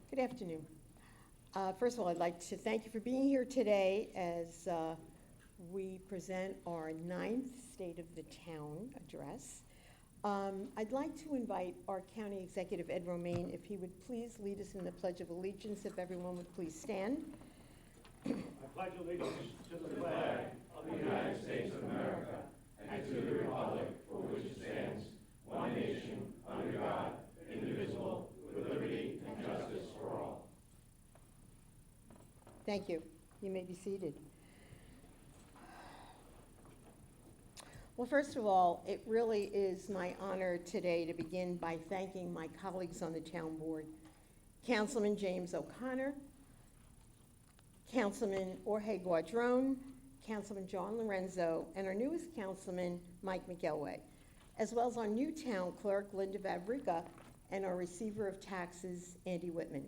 Good afternoon. First of all, I'd like to thank you for being here today as we present our 9th State of the Town address. I'd like to invite our County Executive, Ed Romaine, if he would please lead us in the Pledge of Allegiance, if everyone would please stand. I pledge allegiance to the flag of the United States of America and to the republic for which it stands, one nation, under God, indivisible, with liberty and justice for all. Thank you. You may be seated. Well, first of all, it really is my honor today to begin by thanking my colleagues on the town board, Councilman James O'Connor, Councilman Jorge Guadrone, Councilman John Lorenzo, and our newest councilman, Mike McElway, as well as our new town clerk, Linda Vavrica, and our receiver of taxes, Andy Whitman.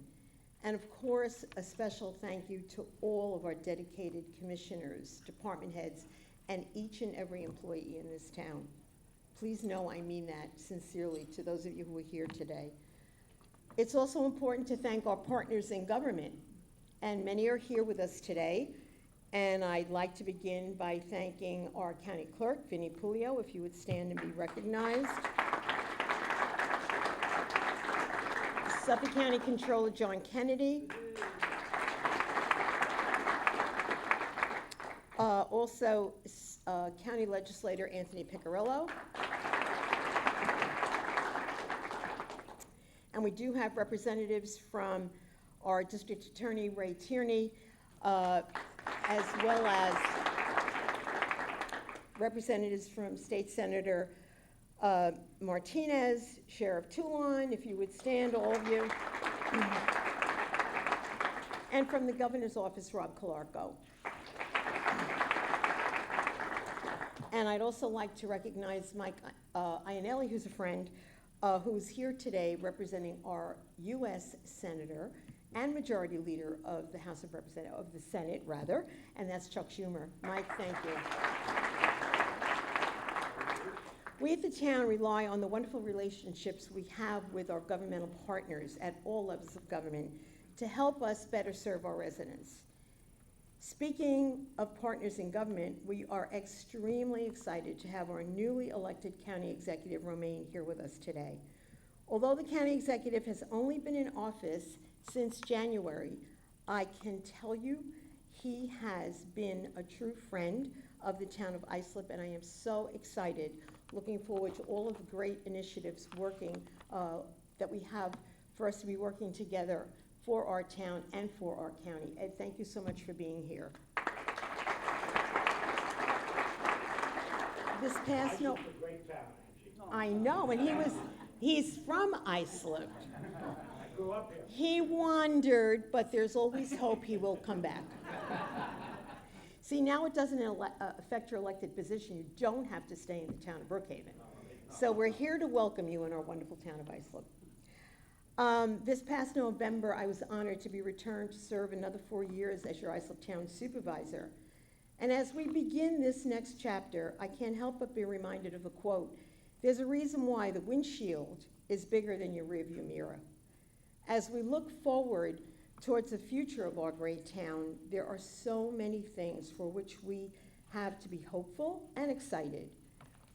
And of course, a special thank you to all of our dedicated commissioners, department heads, and each and every employee in this town. Please know I mean that sincerely to those of you who are here today. It's also important to thank our partners in government, and many are here with us today. And I'd like to begin by thanking our county clerk, Vinnie Pulio, if you would stand and be recognized. Suffolk County Controller John Kennedy. Also, County Legislator Anthony Piccirillo. And we do have representatives from our District Attorney, Ray Tierney, as well as representatives from State Senator Martinez, Sheriff Toulon, if you would stand, all of you, and from the Governor's Office, Rob Calarco. And I'd also like to recognize Mike Ionelli, who's a friend, who's here today representing our U.S. Senator and Majority Leader of the House of Representatives, of the Senate, rather, and that's Chuck Schumer. Mike, thank you. We at the town rely on the wonderful relationships we have with our governmental partners at all levels of government to help us better serve our residents. Speaking of partners in government, we are extremely excited to have our newly elected County Executive, Romaine, here with us today. Although the County Executive has only been in office since January, I can tell you he has been a true friend of the town of Islip, and I am so excited, looking forward to all of the great initiatives working that we have for us to be working together for our town and for our county. Ed, thank you so much for being here. This past Islip's a great town, Angie. I know, and he's from Islip. I grew up here. He wandered, but there's always hope he will come back. See, now it doesn't affect your elected position. You don't have to stay in the town of Brookhaven. So we're here to welcome you in our wonderful town of Islip. This past November, I was honored to be returned to serve another 4 years as your Islip Town Supervisor. And as we begin this next chapter, I can't help but be reminded of a quote. There's a reason why the windshield is bigger than your rearview mirror. As we look forward towards the future of our great town, there are so many things for which we have to be hopeful and excited.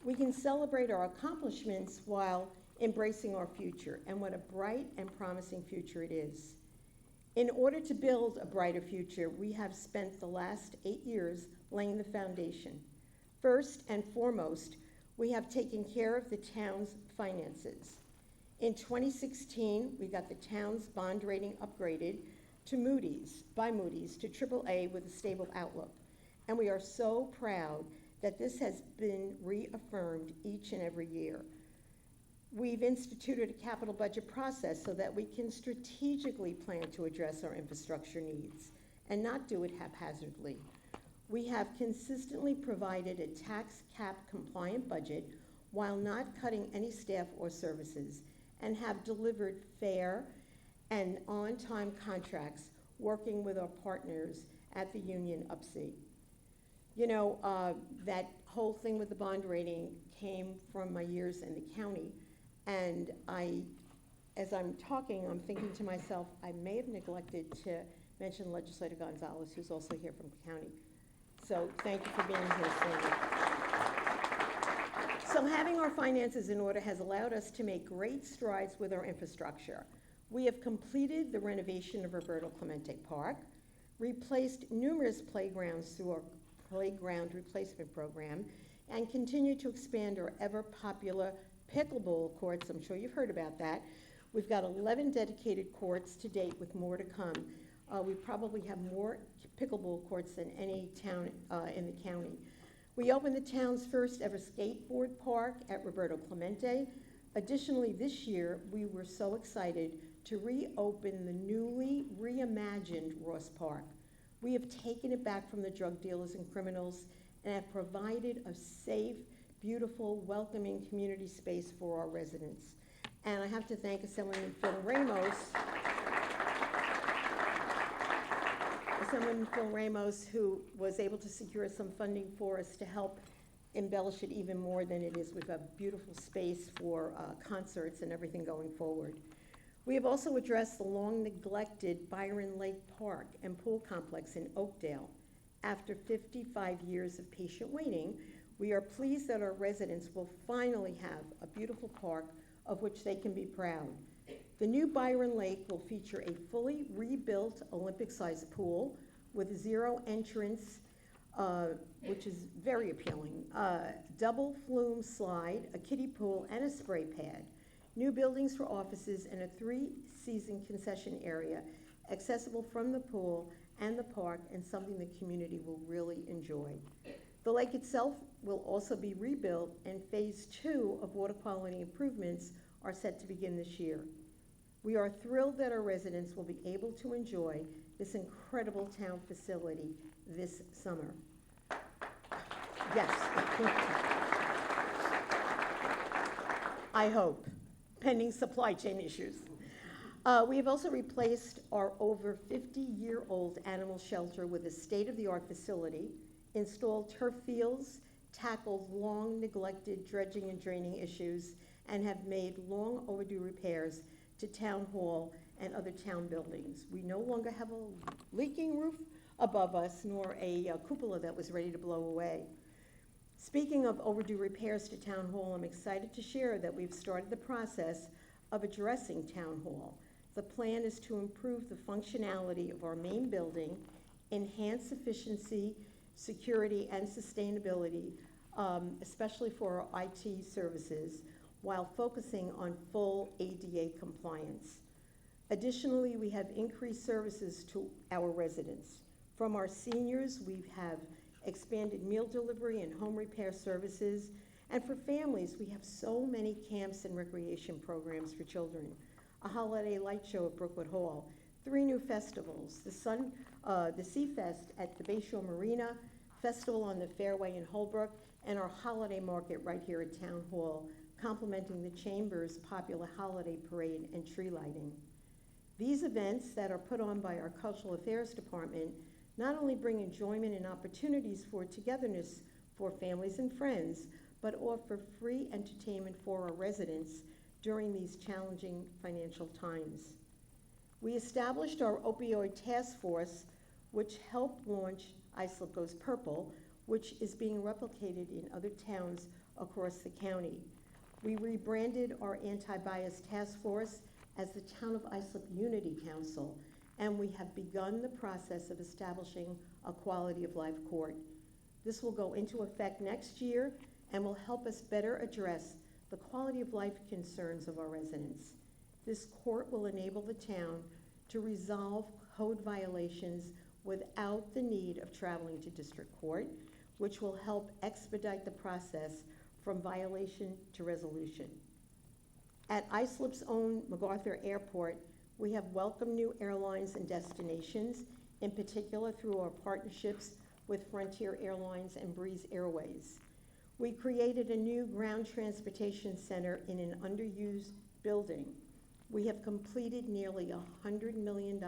We can celebrate our accomplishments while embracing our future, and what a bright and promising future it is. In order to build a brighter future, we have spent the last 8 years laying the foundation. First and foremost, we have taken care of the town's finances. In 2016, we got the town's bond rating upgraded to by Moody's to AAA with a stable outlook. And we are so proud that this has been reaffirmed each and every year. We've instituted a capital budget process so that we can strategically plan to address our infrastructure needs and not do it haphazardly. We have consistently provided a tax cap compliant budget while not cutting any staff or services, and have delivered fair and on-time contracts working with our partners at the union UPSI. You know, that whole thing with the bond rating came from my years in the county, and I as I'm talking, I'm thinking to myself, I may have neglected to mention Legislator Gonzalez, who's also here from the county. So thank you for being here, Sandy. So having our finances in order has allowed us to make great strides with our infrastructure. We have completed the renovation of Roberto Clemente Park, replaced numerous playgrounds through our playground replacement program, and continue to expand our ever-popular pickleball courts. I'm sure you've heard about that. We've got 11 dedicated courts to date with more to come. We probably have more pickleball courts than any town in the county. We opened the town's first ever skateboard park at Roberto Clemente. Additionally, this year, we were so excited to reopen the newly reimagined Ross Park. We have taken it back from the drug dealers and criminals and have provided a safe, beautiful, welcoming community space for our residents. And I have to thank Assemblyman Phil Ramos, who was able to secure some funding for us to help embellish it even more than it is. We've got a beautiful space for concerts and everything going forward. We have also addressed the long-neglected Byron Lake Park and Pool Complex in Oakdale. After 55 years of patient waiting, we are pleased that our residents will finally have a beautiful park of which they can be proud. The new Byron Lake will feature a fully rebuilt Olympic-sized pool with zero entrance, which is very appealing, double flume slide, a kiddie pool, and a spray pad. New buildings for offices and a 3-season concession area accessible from the pool and the park, and something the community will really enjoy. The lake itself will also be rebuilt, and phase 2 of water quality improvements are set to begin this year. We are thrilled that our residents will be able to enjoy this incredible town facility this summer. Yes. I hope, pending supply chain issues. We have also replaced our over 50-year-old animal shelter with a state-of-the-art facility, installed turf fields, tackled long-neglected dredging and draining issues, and have made long overdue repairs to Town Hall and other town buildings. We no longer have a leaking roof above us, nor a cupola that was ready to blow away. Speaking of overdue repairs to Town Hall, I'm excited to share that we've started the process of addressing Town Hall. The plan is to improve the functionality of our main building, enhance efficiency, security, and sustainability, especially for our IT services, while focusing on full ADA compliance. Additionally, we have increased services to our residents. From our seniors, we have expanded meal delivery and home repair services. And for families, we have so many camps and recreation programs for children. A holiday light show at Brookwood Hall, 3 new festivals, the Sea Fest at the Bayshore Marina, Festival on the Fairway in Holbrook, and our holiday market right here at Town Hall, complementing the Chamber's popular holiday parade and tree lighting. These events that are put on by our Cultural Affairs Department not only bring enjoyment and opportunities for togetherness for families and friends, but offer free entertainment for our residents during these challenging financial times. We established our opioid task force, which helped launch Islip Goes Purple, which is being replicated in other towns across the county. We rebranded our anti-bias task force as the Town of Islip Unity Council, and we have begun the process of establishing a quality of life court. This will go into effect next year and will help us better address the quality of life concerns of our residents. This court will enable the town to resolve code violations without the need of traveling to district court, which will help expedite the process from violation to resolution. At Islip's own MacArthur Airport, we have welcomed new airlines and destinations, in particular through our partnerships with Frontier Airlines and Breeze Airways. We created a new ground transportation center in an underused building. We have completed nearly $100 million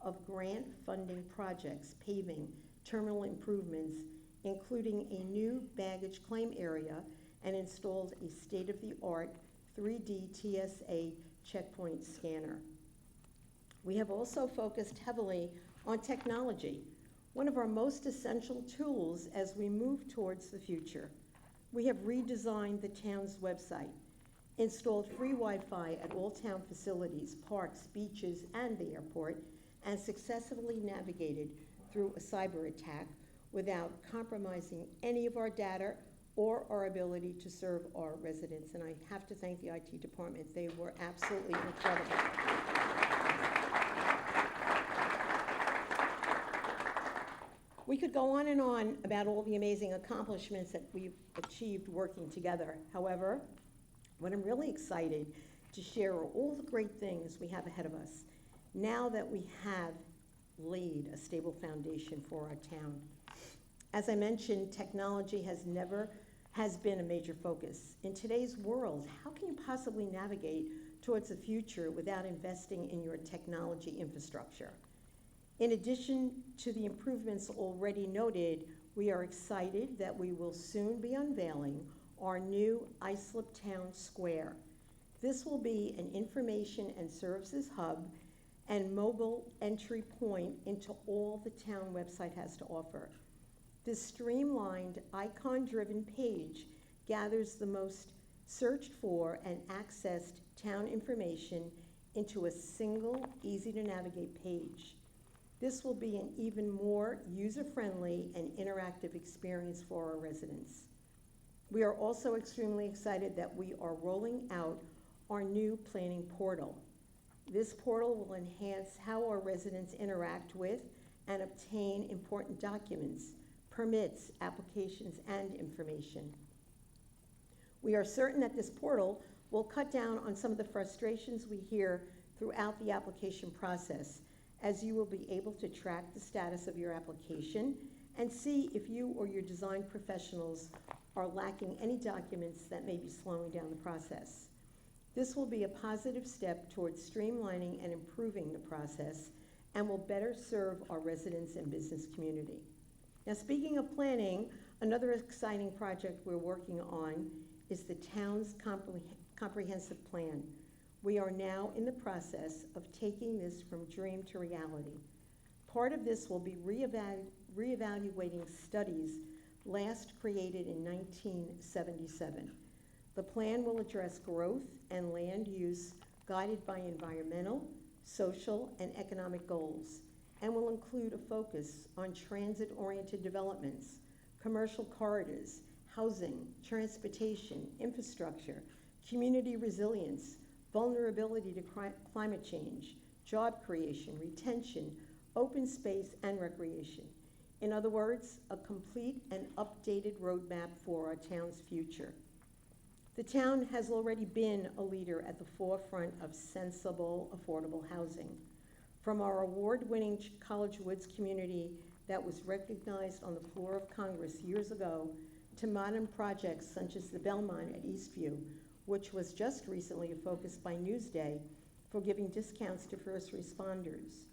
of grant funding projects, paving, terminal improvements, including a new baggage claim area, and installed a state-of-the-art 3D TSA checkpoint scanner. We have also focused heavily on technology, one of our most essential tools as we move towards the future. We have redesigned the town's website, installed free Wi-Fi at all town facilities, parks, beaches, and the airport, and successfully navigated through a cyber attack without compromising any of our data or our ability to serve our residents. And I have to thank the IT department. They were absolutely incredible. We could go on and on about all the amazing accomplishments that we've achieved working together. However, what I'm really excited to share are all the great things we have ahead of us now that we have laid a stable foundation for our town. As I mentioned, technology has been a major focus. In today's world, how can you possibly navigate towards the future without investing in your technology infrastructure? In addition to the improvements already noted, we are excited that we will soon be unveiling our new Islip Town Square. This will be an information and services hub and mobile entry point into all the town website has to offer. This streamlined, icon-driven page gathers the most searched for and accessed town information into a single, easy-to-navigate page. This will be an even more user-friendly and interactive experience for our residents. We are also extremely excited that we are rolling out our new planning portal. This portal will enhance how our residents interact with and obtain important documents, permits, applications, and information. We are certain that this portal will cut down on some of the frustrations we hear throughout the application process, as you will be able to track the status of your application and see if you or your design professionals are lacking any documents that may be slowing down the process. This will be a positive step towards streamlining and improving the process and will better serve our residents and business community. Now, speaking of planning, another exciting project we're working on is the town's comprehensive plan. We are now in the process of taking this from dream to reality. Part of this will be reevaluating studies last created in 1977. The plan will address growth and land use guided by environmental, social, and economic goals, and will include a focus on transit-oriented developments, commercial corridors, housing, transportation, infrastructure, community resilience, vulnerability to climate change, job creation, retention, open space, and recreation. In other words, a complete and updated roadmap for our town's future. The town has already been a leader at the forefront of sensible, affordable housing. From our award-winning College Woods community that was recognized on the floor of Congress years ago, to modern projects such as the Belmont at Eastview, which was just recently a focus by Newsday for giving discounts to first responders.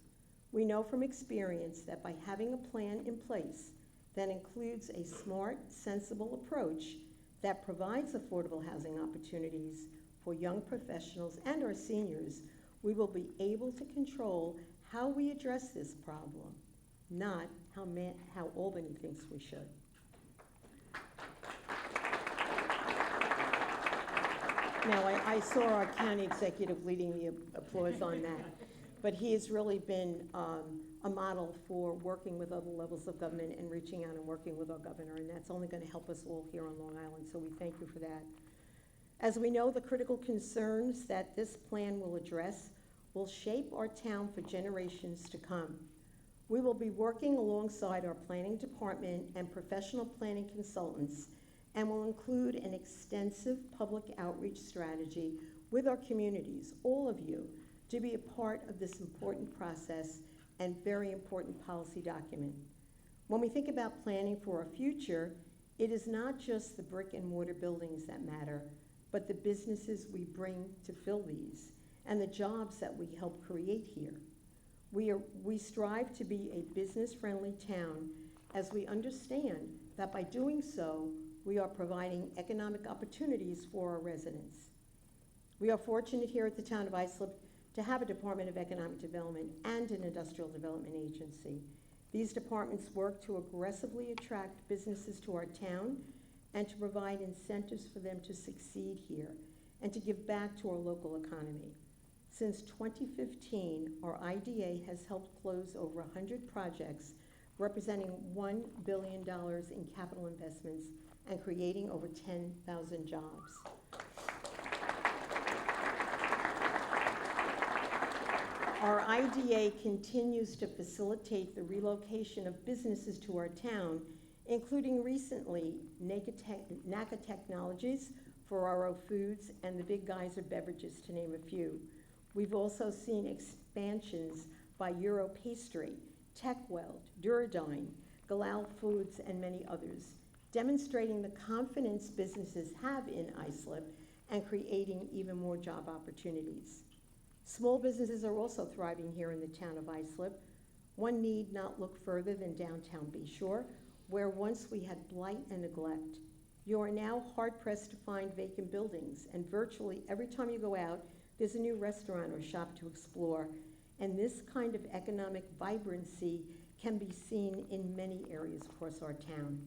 We know from experience that by having a plan in place that includes a smart, sensible approach that provides affordable housing opportunities for young professionals and our seniors, we will be able to control how we address this problem, not how Albany thinks we should. Now, I saw our county executive leading the applause on that, but he has really been a model for working with other levels of government and reaching out and working with our governor, and that's only going to help us all here on Long Island, so we thank you for that. As we know, the critical concerns that this plan will address will shape our town for generations to come. We will be working alongside our planning department and professional planning consultants, and will include an extensive public outreach strategy with our communities, all of you, to be a part of this important process and very important policy document. When we think about planning for our future, it is not just the brick and mortar buildings that matter, but the businesses we bring to fill these and the jobs that we help create here. We strive to be a business-friendly town, as we understand that by doing so, we are providing economic opportunities for our residents. We are fortunate here at the town of Islip to have a Department of Economic Development and an Industrial Development Agency. These departments work to aggressively attract businesses to our town and to provide incentives for them to succeed here and to give back to our local economy. Since 2015, our IDA has helped close over 100 projects representing $1 billion in capital investments and creating over 10,000 jobs. Our IDA continues to facilitate the relocation of businesses to our town, including recently NACA Technologies, Ferraro Foods, and the Big Geyser Beverages, to name a few. We've also seen expansions by Euro Pastry, TechWeld, Duradyne, Galal Foods, and many others, demonstrating the confidence businesses have in Islip and creating even more job opportunities. Small businesses are also thriving here in the town of Islip. One need not look further than downtown Bayshore, where once we had blight and neglect. You are now hard-pressed to find vacant buildings, and virtually every time you go out, there's a new restaurant or shop to explore. And this kind of economic vibrancy can be seen in many areas across our town.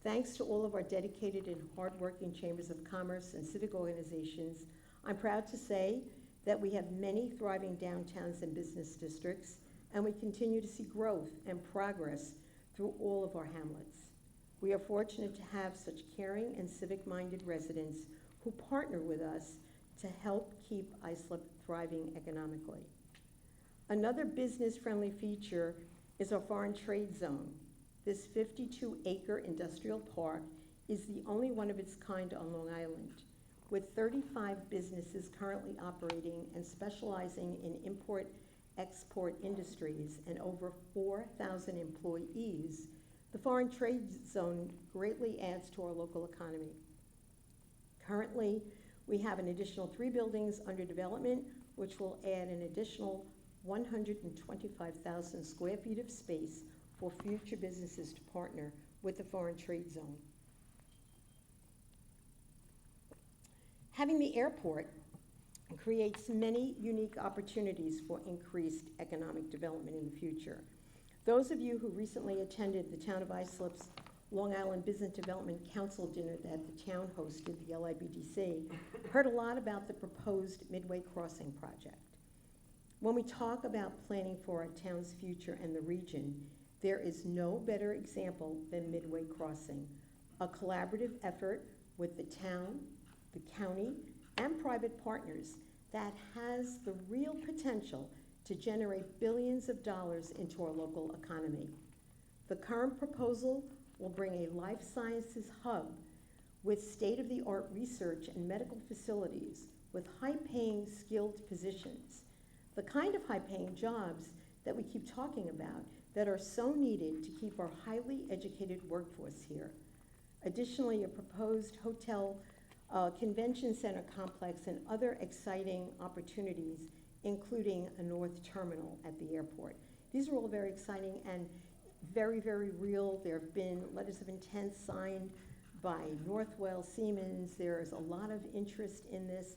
Thanks to all of our dedicated and hardworking chambers of commerce and civic organizations, I'm proud to say that we have many thriving downtowns and business districts, and we continue to see growth and progress through all of our hamlets. We are fortunate to have such caring and civic-minded residents who partner with us to help keep Islip thriving economically. Another business-friendly feature is our foreign trade zone. This 52-acre industrial park is the only one of its kind on Long Island, with 35 businesses currently operating and specializing in import-export industries and over 4,000 employees. The foreign trade zone greatly adds to our local economy. Currently, we have an additional 3 buildings under development, which will add an additional 125,000 square feet of space for future businesses to partner with the foreign trade zone. Having the airport creates many unique opportunities for increased economic development in the future. Those of you who recently attended the Town of Islip's Long Island Business Development Council dinner that the town hosted, the LIBDC, heard a lot about the proposed Midway Crossing project. When we talk about planning for our town's future and the region, there is no better example than Midway Crossing, a collaborative effort with the town, the county, and private partners that has the real potential to generate billions of dollars into our local economy. The current proposal will bring a life sciences hub with state-of-the-art research and medical facilities with high-paying skilled positions, the kind of high-paying jobs that we keep talking about that are so needed to keep our highly educated workforce here. Additionally, a proposed hotel convention center complex and other exciting opportunities, including a north terminal at the airport. These are all very exciting and very, very real. There have been letters of intent signed by Northwell, Siemens. There is a lot of interest in this,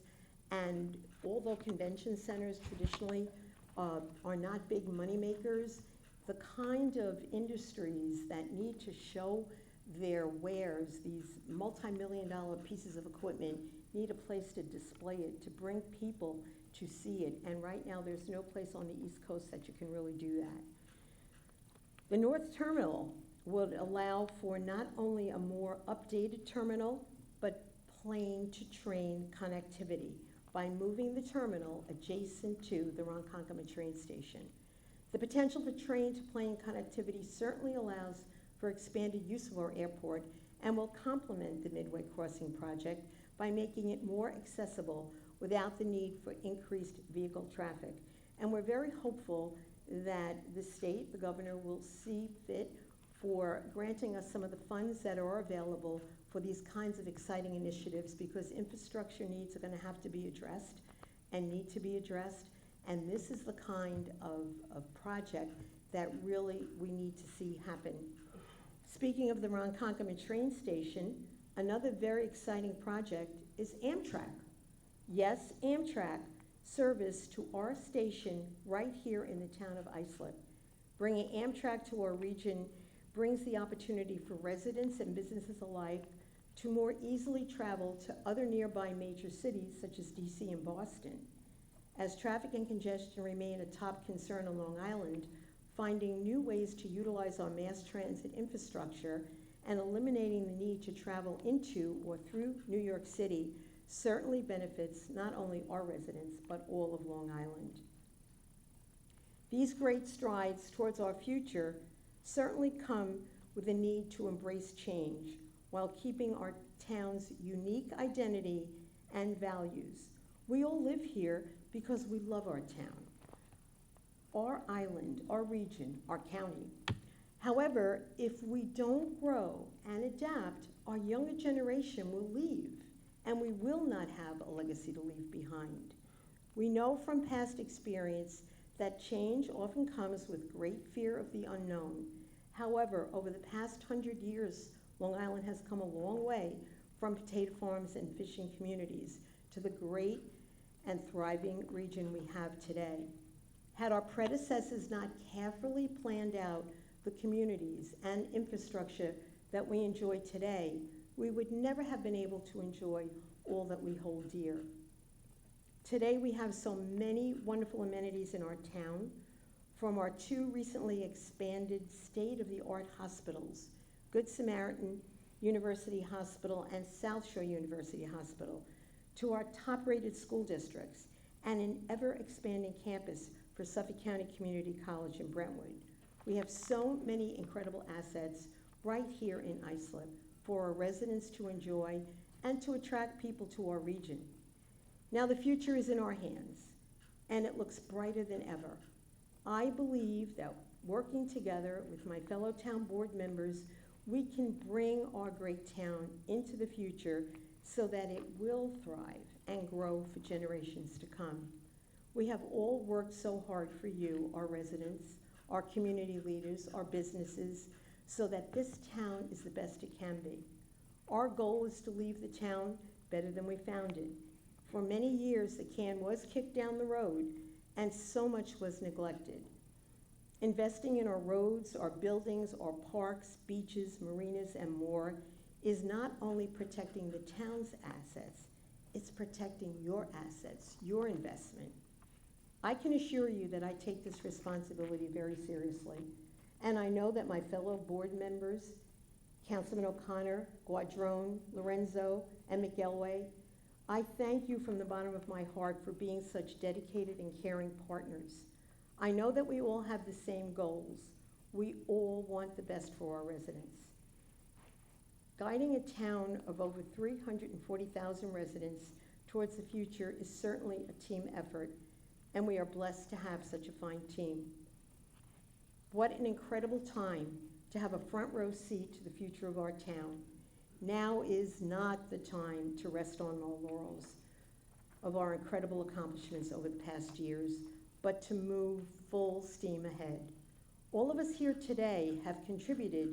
and although convention centers traditionally are not big money makers, the kind of industries that need to show their wares, these multi-million-dollar pieces of equipment, need a place to display it, to bring people to see it. And right now, there's no place on the East Coast that you can really do that. The North Terminal would allow for not only a more updated terminal, but plane-to-train connectivity by moving the terminal adjacent to the Ronkonkoma train station. The potential for train-to-plane connectivity certainly allows for expanded use of our airport and will complement the Midway Crossing project by making it more accessible without the need for increased vehicle traffic. And we're very hopeful that the state, the governor, will see fit for granting us some of the funds that are available for these kinds of exciting initiatives, because infrastructure needs are going to have to be addressed and need to be addressed. And this is the kind of project that really we need to see happen. Speaking of the Ronkonkoma train station, another very exciting project is Amtrak. Yes, Amtrak service to our station right here in the town of Islip. Bringing Amtrak to our region brings the opportunity for residents and businesses alike to more easily travel to other nearby major cities such as DC and Boston. As traffic and congestion remain a top concern on Long Island, finding new ways to utilize our mass transit infrastructure and eliminating the need to travel into or through New York City certainly benefits not only our residents, but all of Long Island. These great strides towards our future certainly come with a need to embrace change while keeping our town's unique identity and values. We all live here because we love our town, our island, our region, our county. However, if we don't grow and adapt, our younger generation will leave, and we will not have a legacy to leave behind. We know from past experience that change often comes with great fear of the unknown. However, over the past 100 years, Long Island has come a long way from potato farms and fishing communities to the great and thriving region we have today. Had our predecessors not carefully planned out the communities and infrastructure that we enjoy today, we would never have been able to enjoy all that we hold dear. Today we have so many wonderful amenities in our town, from our two recently expanded state-of-the-art hospitals, Good Samaritan University Hospital and South Shore University Hospital, to our top-rated school districts and an ever-expanding campus for Suffolk County Community College in Brentwood. We have so many incredible assets right here in Islip for our residents to enjoy and to attract people to our region. Now the future is in our hands, and it looks brighter than ever. I believe that working together with my fellow town board members, we can bring our great town into the future so that it will thrive and grow for generations to come. We have all worked so hard for you, our residents, our community leaders, our businesses, so that this town is the best it can be. Our goal is to leave the town better than we found it. For many years, the can was kicked down the road, and so much was neglected. Investing in our roads, our buildings, our parks, beaches, marinas, and more is not only protecting the town's assets, it's protecting your assets, your investment. I can assure you that I take this responsibility very seriously, and I know that my fellow board members, Councilman O'Connor, Guadrone, Lorenzo, and McElway, I thank you from the bottom of my heart for being such dedicated and caring partners. I know that we all have the same goals. We all want the best for our residents. Guiding a town of over 340,000 residents towards the future is certainly a team effort, and we are blessed to have such a fine team. What an incredible time to have a front row seat to the future of our town. Now is not the time to rest on our laurels of our incredible accomplishments over the past years, but to move full steam ahead. All of us here today have contributed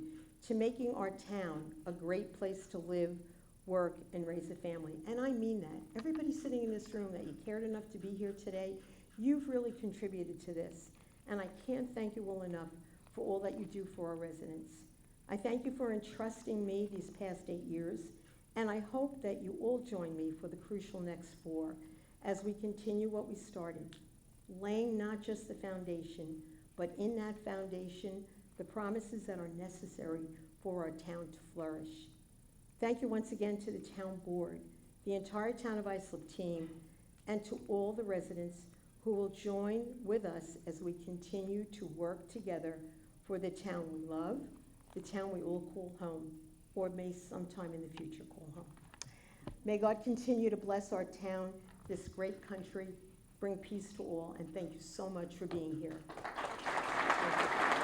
to making our town a great place to live, work, and raise a family. And I mean that. Everybody sitting in this room that you cared enough to be here today, you've really contributed to this. And I can't thank you all enough for all that you do for our residents. I thank you for entrusting me these past 8 years, and I hope that you all join me for the crucial next 4 as we continue what we started, laying not just the foundation, but in that foundation, the promises that are necessary for our town to flourish. Thank you once again to the town board, the entire Town of Islip team, and to all the residents who will join with us as we continue to work together for the town we love, the town we all call home, or may sometime in the future call home. May God continue to bless our town, this great country, bring peace to all, and thank you so much for being here. Thank you.